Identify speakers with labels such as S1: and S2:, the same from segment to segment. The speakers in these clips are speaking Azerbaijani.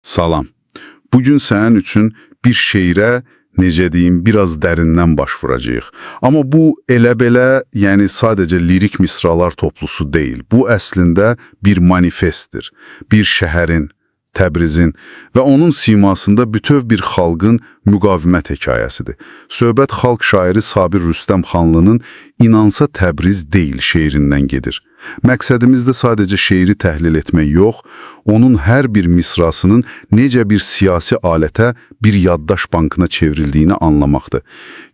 S1: Salam. Bugün sənin üçün bir şeirə, necə deyim, biraz dərindən baş vuracağıq. Amma bu elə-belə, yəni sadəcə lirik misralar toplusu deyil. Bu əslində bir manifestdir. Bir şəhərin, Təbrizin və onun simasında bütöv bir xalqın müqavimət hekayəsidir. Söhbət xalq şairi Sabir Rüstəm xanlının İnansa Təbriz deyil şeirindən gedir. Məqsədimiz də sadəcə şeiri təhlil etmək yox, onun hər bir misrasının necə bir siyasi alətə, bir yaddaş bankına çevrildiyini anlamaqdır.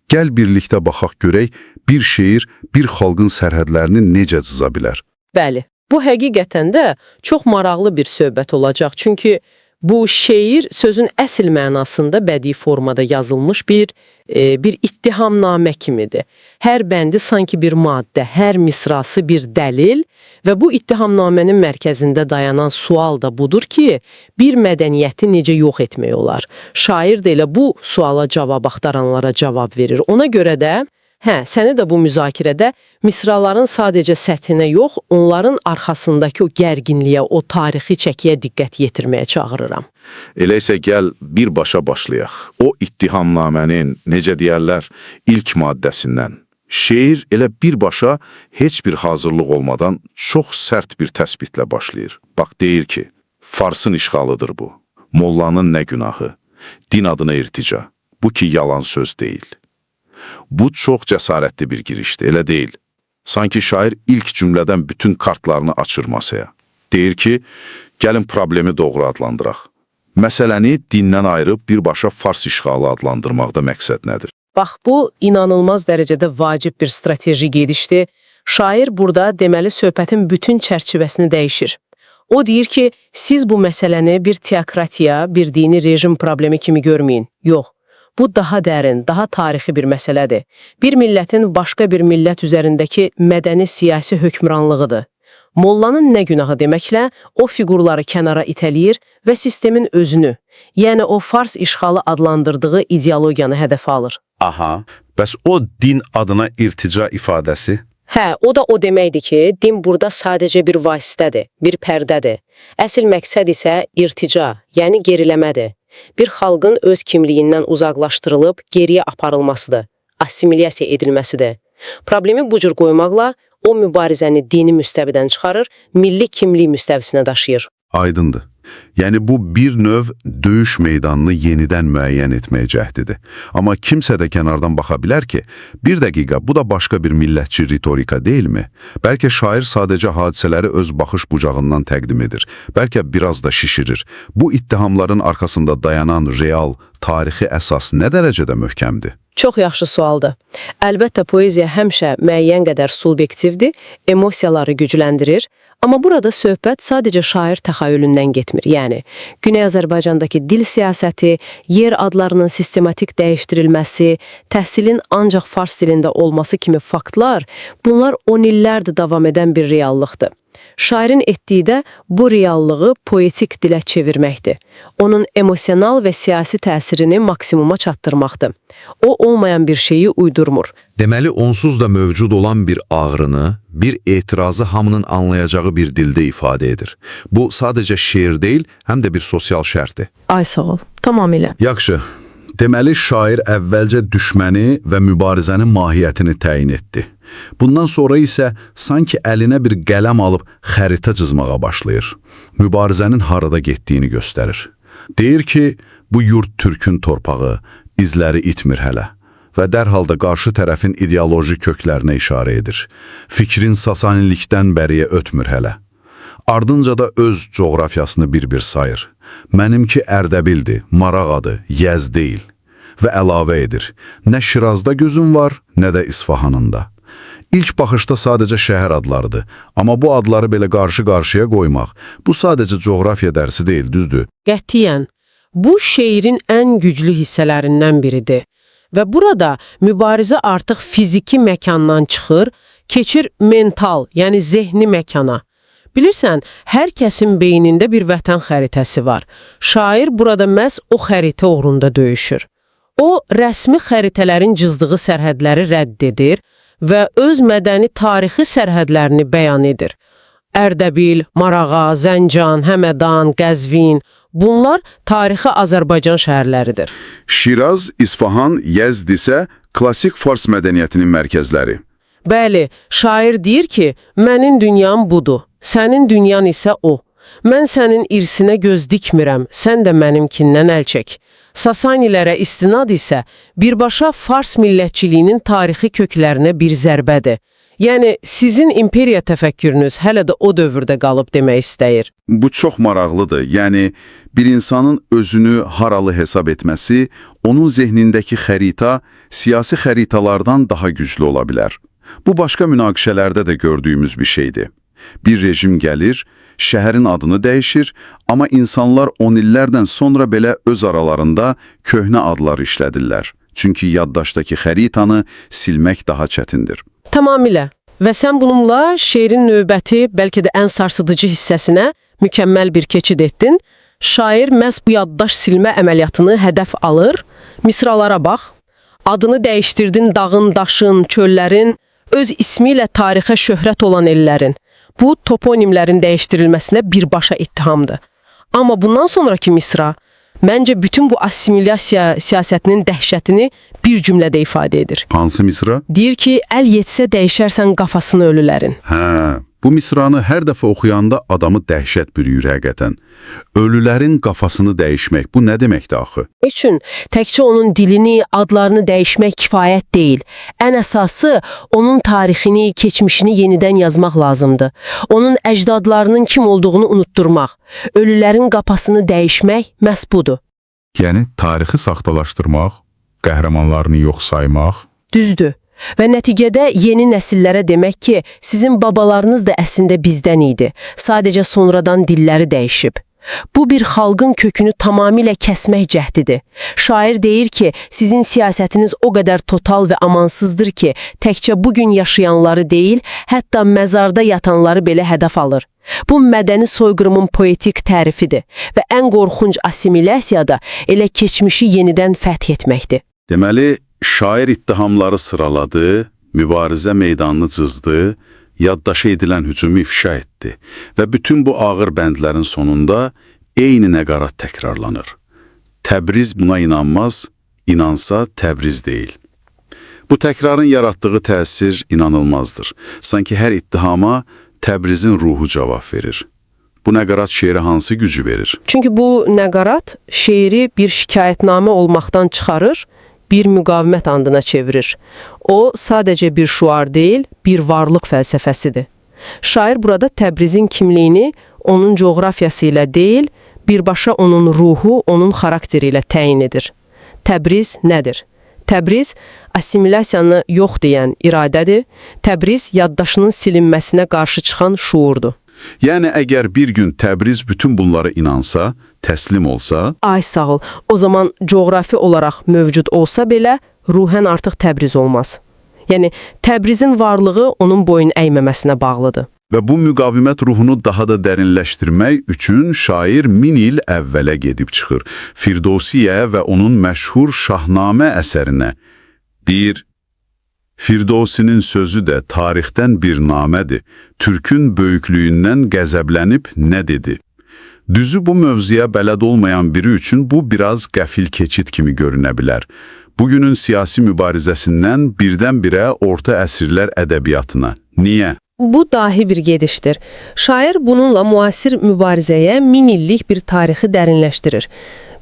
S1: Gəl birlikdə baxaq görək, bir şeir bir xalqın sərhədlərini necə cıza bilər.
S2: Bəli, bu həqiqətən də çox maraqlı bir söhbət olacaq. Çünki bu şeir sözün əsl mənasında bədii formada yazılmış bir ittihamnamə kimidir. Hər bəndi sanki bir maddə, hər misrası bir dəlil və bu ittihamnamənin mərkəzində dayanan sual da budur ki, bir mədəniyyəti necə yox etmək olar? Şair də elə bu suala cavab axtaranlara cavab verir. Ona görə də səni də bu müzakirədə misraların sadəcə səthinə yox, onların arxasındakı o gərginliyə, o tarixi çəkiyə diqqət yetirməyə çağırıram.
S3: Elə isə gəl birbaşa başlayaq. O ittihamnamənin, necə deyərlər, ilk maddəsindən. Şeir elə birbaşa heç bir hazırlıq olmadan çox sərt bir təsbitlə başlayır. Bax, deyir ki, Farsın işğalıdır bu. Mollanın nə günahı? Din adına irtica. Bu ki yalan söz deyil. Bu çox cəsarətli bir girişdir, elə deyil. Sanki şair ilk cümlədən bütün kartlarını açır masaya. Deyir ki, gəlin problemi doğru adlandıraq. Məsələni dindən ayırıb birbaşa Fars işğalı adlandırmaqda məqsəd nədir?
S2: Bax, bu inanılmaz dərəcədə vacib bir strateji gedişdir. Şair burada deməli söhbətin bütün çərçivəsini dəyişir. O deyir ki, siz bu məsələni bir teokratiya, bir dini rejim problemi kimi görməyin. Yox. Bu daha dərin, daha tarixi bir məsələdir. Bir millətin başqa bir millət üzərindəki mədəni siyasi hökmranlığıdır. Mollanın nə günahı deməklə o fiqurları kənara itələyir və sistemin özünü, yəni o Fars işğalı adlandırdığı ideologiyanı hədəfə alır.
S1: Aha, bəs o din adına irtica ifadəsi?
S2: O da o deməkdir ki, din burada sadəcə bir vasitədir, bir pərdədir. Əsl məqsəd isə irtica, yəni geriləmədir. Bir xalqın öz kimliyindən uzaqlaşdırılıb geriyə aparılmasıdır, assimilyasiya edilməsidir. Problemi bu cür qoymaqla o mübarizəni dini müstəvidən çıxarır, milli kimlik müstəvisinə daşıyır.
S1: Aydındır. Yəni bu bir növ döyüş meydanını yenidən müəyyən etməyə cəhdidir. Amma kimsə də kənardan baxa bilər ki, bir dəqiqə, bu da başqa bir millətçi ritorika deyilmi? Bəlkə şair sadəcə hadisələri öz baxış bucağından təqdim edir. Bəlkə biraz da şişirir. Bu ittihamların arxasında dayanan real, tarixi əsas nə dərəcədə möhkəmdir?
S2: Çox yaxşı sualdır. Əlbəttə, poeziya həmişə müəyyən qədər subyektivdir, emosiyaları gücləndirir. Amma burada söhbət sadəcə şair təxəyyülündən getmir. Yəni, Güney Azərbaycandakı dil siyasəti, yer adlarının sistematik dəyişdirilməsi, təhsilin ancaq fars dilində olması kimi faktlar, bunlar 10 illərdir davam edən bir reallıqdır. Şairin etdiyi də bu reallığı poetik dilə çevirməkdir. Onun emosional və siyasi təsirini maksimuma çatdırmaqdır. O, olmayan bir şeyi uydurmur.
S4: Deməli, onsuz da mövcud olan bir ağrını, bir etirazı hamının anlayacağı bir dildə ifadə edir. Bu, sadəcə şeir deyil, həm də bir sosial şərtdir.
S2: Ay sağ ol, tamamilə.
S1: Yaxşı. Deməli, şair əvvəlcə düşməni və mübarizənin mahiyyətini təyin etdi. Bundan sonra isə sanki əlinə bir qələm alıb xəritə cızmağa başlayır. Mübarizənin harada getdiyini göstərir. Deyir ki, bu yurt türkün torpağı, izləri itmir hələ və dərhal da qarşı tərəfin ideoloji köklərinə işarə edir. Fikrin Sasanilikdən bəriyə ötmür hələ. Ardınca da öz coğrafiyasını bir-bir sayır. Mənimki Ərdəbildir, Marağadır, Yəz deyil. Və əlavə edir, nə Şirazda gözüm var, nə də İsfahanında. İlk baxışda sadəcə şəhər adlarıdır, amma bu adları belə qarşı-qarşıya qoymaq, bu sadəcə coğrafiya dərsi deyil, düzdür?
S2: Qətiyyən, bu şeirin ən güclü hissələrindən biridir. Və burada mübarizə artıq fiziki məkandan çıxır, keçir mental, yəni zehni məkana. Bilirsən, hər kəsin beynində bir vətən xəritəsi var. Şair burada məhz o xəritə uğrunda döyüşür. O, rəsmi xəritələrin cızdığı sərhədləri rədd edir və öz mədəni tarixi sərhədlərini bəyan edir. Ərdəbil, Marağa, Zəncan, Həmədan, Qəzvin, bunlar tarixi Azərbaycan şəhərləridir.
S3: Şiraz, İsfahan, Yezd isə klassik Fars mədəniyyətinin mərkəzləri.
S2: Bəli, şair deyir ki, mənim dünyam budur, sənin dünyan isə o. Mən sənin irsinə göz dikmirəm, sən də mənimkindən əl çək. Sasanilərə istinad isə birbaşa Fars millətçiliyinin tarixi köklərinə bir zərbədir. Yəni, sizin imperiya təfəkkürünüz hələ də o dövrdə qalıb demək istəyir.
S3: Bu çox maraqlıdır. Yəni, bir insanın özünü haralı hesab etməsi, onun zehnindəki xərita siyasi xəritalardan daha güclü ola bilər. Bu başqa münaqişələrdə də gördüyümüz bir şeydir. Bir rejim gəlir, şəhərin adını dəyişir, amma insanlar 10 illərdən sonra belə öz aralarında köhnə adlar işlədirlər. Çünki yaddaşdakı xəritanı silmək daha çətindir.
S2: Tamamilə. Və sən bununla şeirin növbəti, bəlkə də ən sarsıdıcı hissəsinə mükəmməl bir keçid etdin. Şair məhz bu yaddaş silmə əməliyyatını hədəf alır. Misralara bax. Adını dəyişdirdin dağın, daşın, çöllərin, öz ismi ilə tarixə şöhrət olan ellərin. Bu, toponimlərin dəyişdirilməsinə birbaşa ittihamdır. Amma bundan sonraki misra, məncə bütün bu assimilyasiya siyasətinin dəhşətini bir cümlədə ifadə edir.
S3: Hansı misra?
S2: Deyir ki, əl yetsə dəyişərsən qafasını ölülərin.
S3: Bu misranı hər dəfə oxuyanda adamı dəhşət bürüyür həqiqətən. Ölülərin qafasını dəyişmək, bu nə deməkdir axı?
S2: Üçün təkcə onun dilini, adlarını dəyişmək kifayət deyil. Ən əsası onun tarixini, keçmişini yenidən yazmaq lazımdır. Onun əcdadlarının kim olduğunu unutturmaq, ölülərin qapasını dəyişmək məhz budur.
S5: Yəni tarixi saxtalaşdırmaq, qəhrəmanlarını yox saymaq.
S2: Düzdür. Və nəticədə yeni nəsillərə demək ki, sizin babalarınız da əslində bizdən idi. Sadəcə sonradan dilləri dəyişib. Bu bir xalqın kökünü tamamilə kəsmək cəhdidir. Şair deyir ki, sizin siyasətiniz o qədər total və amansızdır ki, təkcə bugün yaşayanları deyil, hətta məzarda yatanları belə hədəf alır. Bu mədəni soyqırımın poetik tərifidir və ən qorxunc assimilyasiya da elə keçmişi yenidən fəth etməkdir.
S3: Deməli, şair ittihamları sıraladı, mübarizə meydanını cızdı, yaddaşa edilən hücumu ifşa etdi və bütün bu ağır bəndlərin sonunda eyni nəqarat təkrarlanır. Təbriz buna inanmaz, inansa Təbriz deyil. Bu təkrarın yaratdığı təsir inanılmazdır. Sanki hər ittihama Təbrizin ruhu cavab verir. Bu nəqarat şeirə hansı gücü verir?
S2: Çünki bu nəqarat şeiri bir şikayətnamə olmaqdan çıxarır, bir müqavimət andına çevirir. O, sadəcə bir şuar deyil, bir varlıq fəlsəfəsidir. Şair burada Təbrizin kimliyini onun coğrafiyası ilə deyil, birbaşa onun ruhu, onun xarakteri ilə təyin edir. Təbriz nədir? Təbriz, assimilyasiyanı yox deyən iradədir. Təbriz, yaddaşının silinməsinə qarşı çıxan şuurdur.
S3: Yəni, əgər bir gün Təbriz bütün bunlara inansa, təslim olsa...
S2: Ay sağ ol, o zaman coğrafi olaraq mövcud olsa belə, ruhən artıq Təbriz olmaz. Yəni, Təbrizin varlığı onun boyun əyməməsinə bağlıdır.
S3: Və bu müqavimət ruhunu daha da dərinləşdirmək üçün şair 1000 il əvvələ gedib çıxır. Firdosiyə və onun məşhur Şahnamə əsərinə. Deyir, Firdosinin sözü də tarixdən bir namədir. Türkün böyüklüyündən qəzəblənib nə dedi? Düzü bu mövzuya bələd olmayan biri üçün bu biraz qəfil keçid kimi görünə bilər. Bugünün siyasi mübarizəsindən birdən-birə orta əsrlər ədəbiyyatına. Niyə?
S2: Bu dahi bir gedişdir. Şair bununla müasir mübarizəyə 1000 illik bir tarixi dərinləşdirir.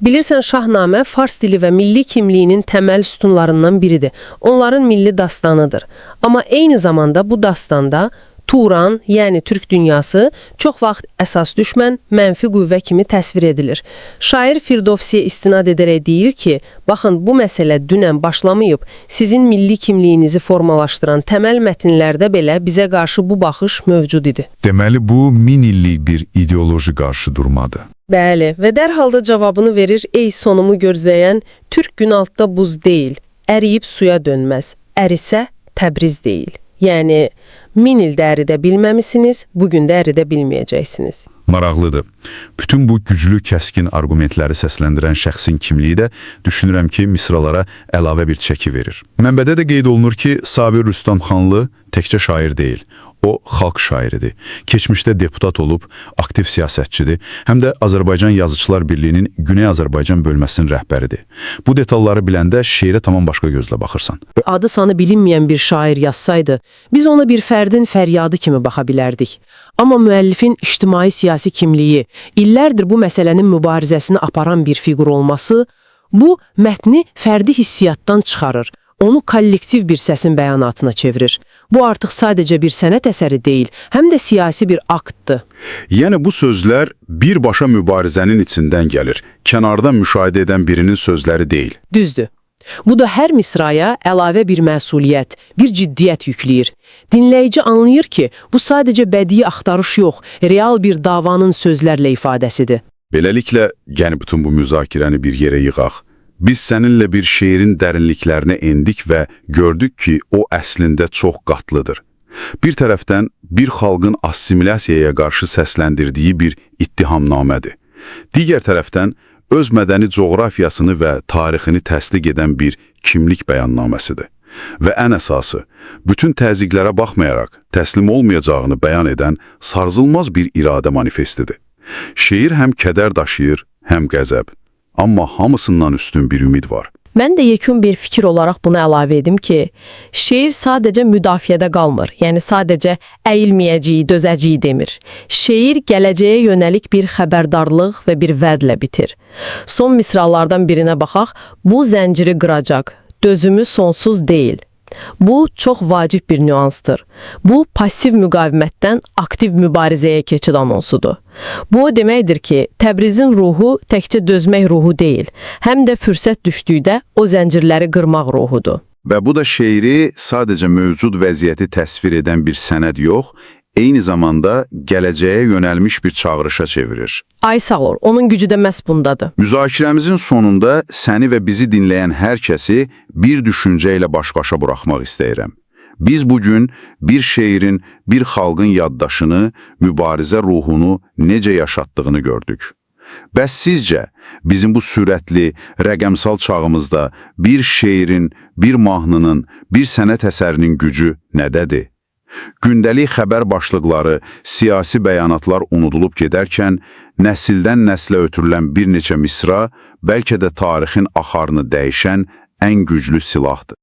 S2: Bilirsən, Şahnamə Fars dili və milli kimliyinin təməl sütunlarından biridir. Onların milli dastanıdır. Amma eyni zamanda bu dastanda Turan, yəni Türk dünyası, çox vaxt əsas düşmən, mənfi qüvvə kimi təsvir edilir. Şair Firdovsiyə istinad edərək deyir ki, baxın, bu məsələ dünən başlamayıb, sizin milli kimliyinizi formalaşdıran təməl mətnlərdə belə bizə qarşı bu baxış mövcud idi.
S5: Deməli, bu 1000 illik bir ideoloji qarşı durmadır.
S2: Bəli, və dərhal da cavabını verir, ey sonumu gözləyən, Türk gün altda buz deyil, əriyib suya dönməz, ərisə Təbriz deyil. Yəni, 1000 ildə əridə bilməmisiniz, bugün də əridə bilməyəcəksiniz.
S5: Maraqlıdır. Bütün bu güclü, kəskin argumentləri səsləndirən şəxsin kimliyi də düşünürəm ki, misralara əlavə bir çəki verir. Mənbədə də qeyd olunur ki, Sabir Rüstəmxanlı təkcə şair deyil, o xalq şairidir. Keçmişdə deputat olub, aktiv siyasətçidir, həm də Azərbaycan Yazıçılar Birliyinin Güney Azərbaycan bölməsinin rəhbəridir. Bu detalları biləndə şeirə tamam başqa gözlə baxırsan.
S2: Adı sanı bilinməyən bir şair yazsaydı, biz ona bir fərdin fəryadı kimi baxa bilərdik. Amma müəllifin ictimai-siyasi kimliyi, illərdir bu məsələnin mübarizəsini aparan bir fiqur olması, bu mətni fərdi hissiyatdan çıxarır, onu kollektiv bir səsin bəyanatına çevirir. Bu artıq sadəcə bir sənət əsəri deyil, həm də siyasi bir aktdır.
S3: Yəni bu sözlər birbaşa mübarizənin içindən gəlir. Kənardan müşahidə edən birinin sözləri deyil.
S2: Düzdür. Bu da hər misraya əlavə bir məsuliyyət, bir ciddiyyət yükləyir. Dinləyici anlayır ki, bu sadəcə bədii axtarış yox, real bir davanın sözlərlə ifadəsidir.
S3: Beləliklə, yəni bütün bu müzakirəni bir yerə yığaq. Biz səninlə bir şeirin dərinliklərinə endik və gördük ki, o əslində çox qatlıdır. Bir tərəfdən bir xalqın assimilyasiyaya qarşı səsləndirdiyi bir ittihamnamədir. Digər tərəfdən öz mədəni coğrafiyasını və tarixini təsdiq edən bir kimlik bəyannaməsidir. Və ən əsası, bütün təzyiqlərə baxmayaraq təslim olmayacağını bəyan edən sarsılmaz bir iradə manifestidir. Şeir həm kədər daşıyır, həm qəzəb. Amma hamısından üstün bir ümid var.
S6: Mən də yekun bir fikir olaraq buna əlavə edim ki, şeir sadəcə müdafiədə qalmır, yəni sadəcə əyilməyəcəyi, dözəcəyi demir. Şeir gələcəyə yönəlik bir xəbərdarlıq və bir vədlə bitir. Son misralardan birinə baxaq, bu zənciri qıracaq, dözümü sonsuz deyil. Bu çox vacib bir nüansdır. Bu passiv müqavimətdən aktiv mübarizəyə keçid anonsudur. Bu o deməkdir ki, Təbrizin ruhu təkcə dözmək ruhu deyil, həm də fürsət düşdükdə o zəncirləri qırmaq ruhudur.
S3: Və bu da şeiri sadəcə mövcud vəziyyəti təsvir edən bir sənəd yox, eyni zamanda gələcəyə yönəlmiş bir çağırışa çevirir.
S6: Ay sağ ol, onun gücü də məhz bundadır.
S3: Müzakirəmizin sonunda səni və bizi dinləyən hər kəsi bir düşüncə ilə baş-başa buraxmaq istəyirəm. Biz bugün bir şeirin, bir xalqın yaddaşını, mübarizə ruhunu necə yaşatdığını gördük. Bəs sizcə, bizim bu sürətli, rəqəmsal çağımızda bir şeirin, bir mahnının, bir sənət əsərinin gücü nədədir? Gündəlik xəbər başlıqları, siyasi bəyanatlar unudulub gedərkən, nəsildən nəslə ötürülən bir neçə misra, bəlkə də tarixin axarını dəyişən ən güclü silahdır.